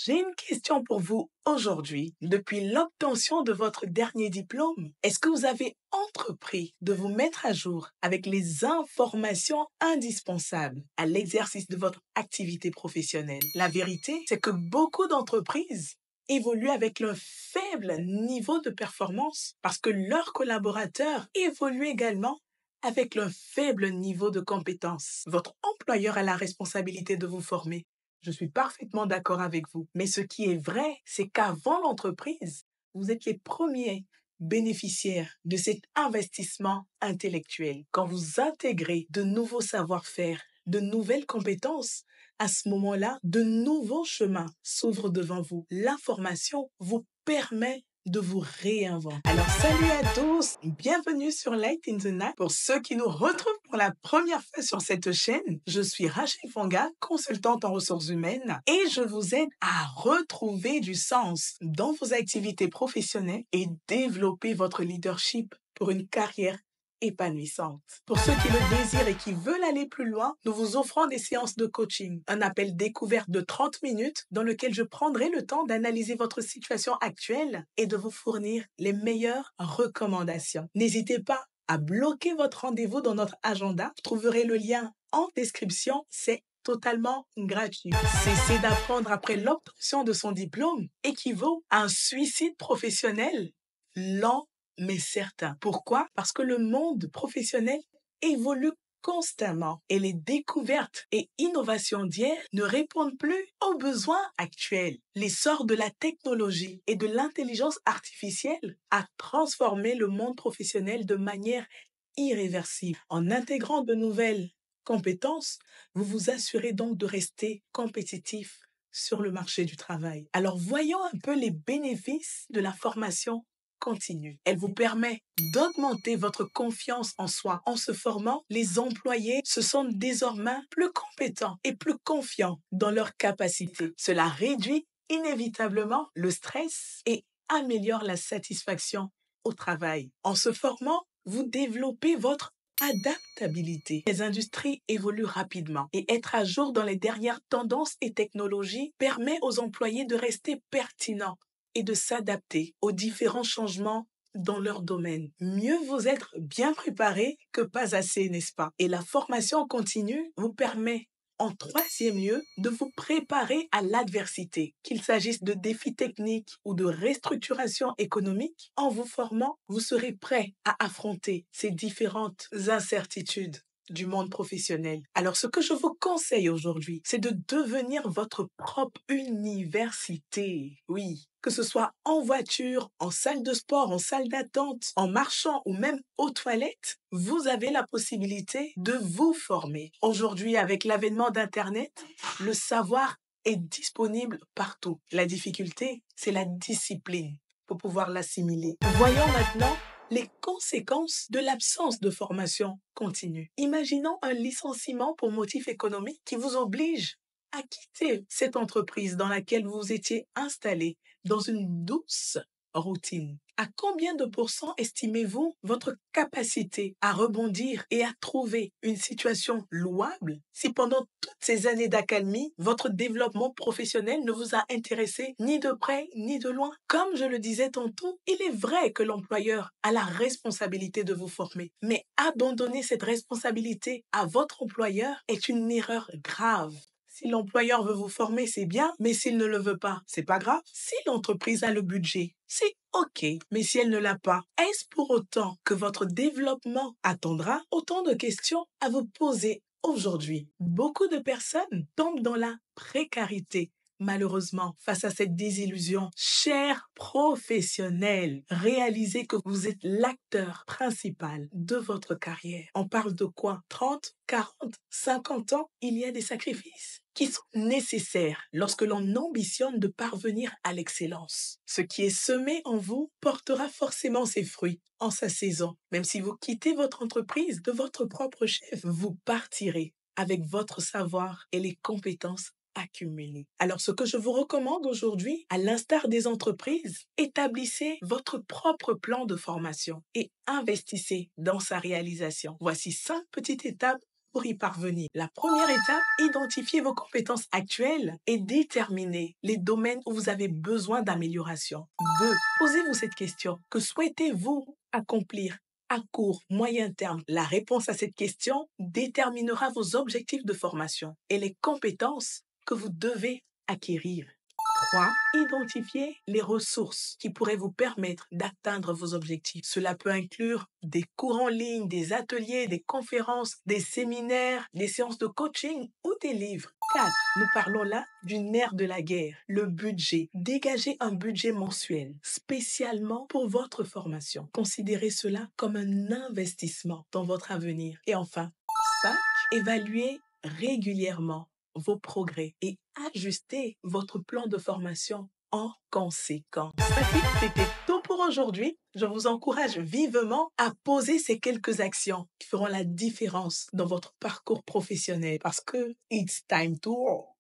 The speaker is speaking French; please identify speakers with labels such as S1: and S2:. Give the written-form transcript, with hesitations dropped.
S1: J'ai une question pour vous aujourd'hui. Depuis l'obtention de votre dernier diplôme, est-ce que vous avez entrepris de vous mettre à jour avec les informations indispensables à l'exercice de votre activité professionnelle? La vérité, c'est que beaucoup d'entreprises évoluent avec un faible niveau de performance parce que leurs collaborateurs évoluent également avec un faible niveau de compétence. Votre employeur a la responsabilité de vous former. Je suis parfaitement d'accord avec vous. Mais ce qui est vrai, c'est qu'avant l'entreprise, vous êtes les premiers bénéficiaires de cet investissement intellectuel. Quand vous intégrez de nouveaux savoir-faire, de nouvelles compétences, à ce moment-là, de nouveaux chemins s'ouvrent devant vous. La formation vous permet de vous réinventer. Alors, salut à tous, bienvenue sur Light in the Night. Pour ceux qui nous retrouvent pour la première fois sur cette chaîne, je suis Rachel Fanga, consultante en ressources humaines, et je vous aide à retrouver du sens dans vos activités professionnelles et développer votre leadership pour une carrière épanouissante. Pour ceux qui le désirent et qui veulent aller plus loin, nous vous offrons des séances de coaching, un appel découverte de 30 minutes dans lequel je prendrai le temps d'analyser votre situation actuelle et de vous fournir les meilleures recommandations. N'hésitez pas à bloquer votre rendez-vous dans notre agenda. Vous trouverez le lien en description. C'est totalement gratuit. Cesser d'apprendre après l'obtention de son diplôme équivaut à un suicide professionnel lent mais certain. Pourquoi? Parce que le monde professionnel évolue constamment et les découvertes et innovations d'hier ne répondent plus aux besoins actuels. L'essor de la technologie et de l'intelligence artificielle a transformé le monde professionnel de manière irréversible. En intégrant de nouvelles compétences, vous vous assurez donc de rester compétitif sur le marché du travail. Alors voyons un peu les bénéfices de la formation continue. Elle vous permet d'augmenter votre confiance en soi. En se formant, les employés se sentent désormais plus compétents et plus confiants dans leurs capacités. Cela réduit inévitablement le stress et améliore la satisfaction au travail. En se formant, vous développez votre adaptabilité. Les industries évoluent rapidement et être à jour dans les dernières tendances et technologies permet aux employés de rester pertinents et de s'adapter aux différents changements dans leur domaine. Mieux vous être bien préparé que pas assez, n'est-ce pas? Et la formation continue vous permet en troisième lieu, de vous préparer à l'adversité, qu'il s'agisse de défis techniques ou de restructuration économique. En vous formant, vous serez prêt à affronter ces différentes incertitudes du monde professionnel. Alors, ce que je vous conseille aujourd'hui, c'est de devenir votre propre université. Oui, que ce soit en voiture, en salle de sport, en salle d'attente, en marchant ou même aux toilettes, vous avez la possibilité de vous former. Aujourd'hui, avec l'avènement d'Internet, le savoir est disponible partout. La difficulté, c'est la discipline pour pouvoir l'assimiler. Voyons maintenant les conséquences de l'absence de formation continue. Imaginons un licenciement pour motif économique qui vous oblige à quitter cette entreprise dans laquelle vous étiez installé dans une douce routine. À combien de pourcents estimez-vous votre capacité à rebondir et à trouver une situation louable si pendant toutes ces années d'accalmie, votre développement professionnel ne vous a intéressé ni de près ni de loin? Comme je le disais tantôt, il est vrai que l'employeur a la responsabilité de vous former, mais abandonner cette responsabilité à votre employeur est une erreur grave. Si l'employeur veut vous former, c'est bien, mais s'il ne le veut pas, c'est pas grave. Si l'entreprise a le budget, c'est OK, mais si elle ne l'a pas, est-ce pour autant que votre développement attendra? Autant de questions à vous poser aujourd'hui. Beaucoup de personnes tombent dans la précarité. Malheureusement, face à cette désillusion, chers professionnels, réalisez que vous êtes l'acteur principal de votre carrière. On parle de quoi? 30, 40, 50 ans? Il y a des sacrifices qui sont nécessaires lorsque l'on ambitionne de parvenir à l'excellence. Ce qui est semé en vous portera forcément ses fruits en sa saison. Même si vous quittez votre entreprise de votre propre chef, vous partirez avec votre savoir et les compétences accumulées. Alors, ce que je vous recommande aujourd'hui, à l'instar des entreprises, établissez votre propre plan de formation et investissez dans sa réalisation. Voici 5 petites étapes pour y parvenir. La première étape, identifiez vos compétences actuelles et déterminez les domaines où vous avez besoin d'amélioration. 2. Posez-vous cette question. Que souhaitez-vous accomplir à court, moyen terme? La réponse à cette question déterminera vos objectifs de formation et les compétences que vous devez acquérir. 3. Identifiez les ressources qui pourraient vous permettre d'atteindre vos objectifs. Cela peut inclure des cours en ligne, des ateliers, des conférences, des séminaires, des séances de coaching ou des livres. 4. Nous parlons là du nerf de la guerre, le budget. Dégagez un budget mensuel spécialement pour votre formation. Considérez cela comme un investissement dans votre avenir. Et enfin, 5. Évaluez régulièrement vos progrès et ajustez votre plan de formation en conséquence. Voici, c'était tout pour aujourd'hui. Je vous encourage vivement à poser ces quelques actions qui feront la différence dans votre parcours professionnel parce que it's time to work.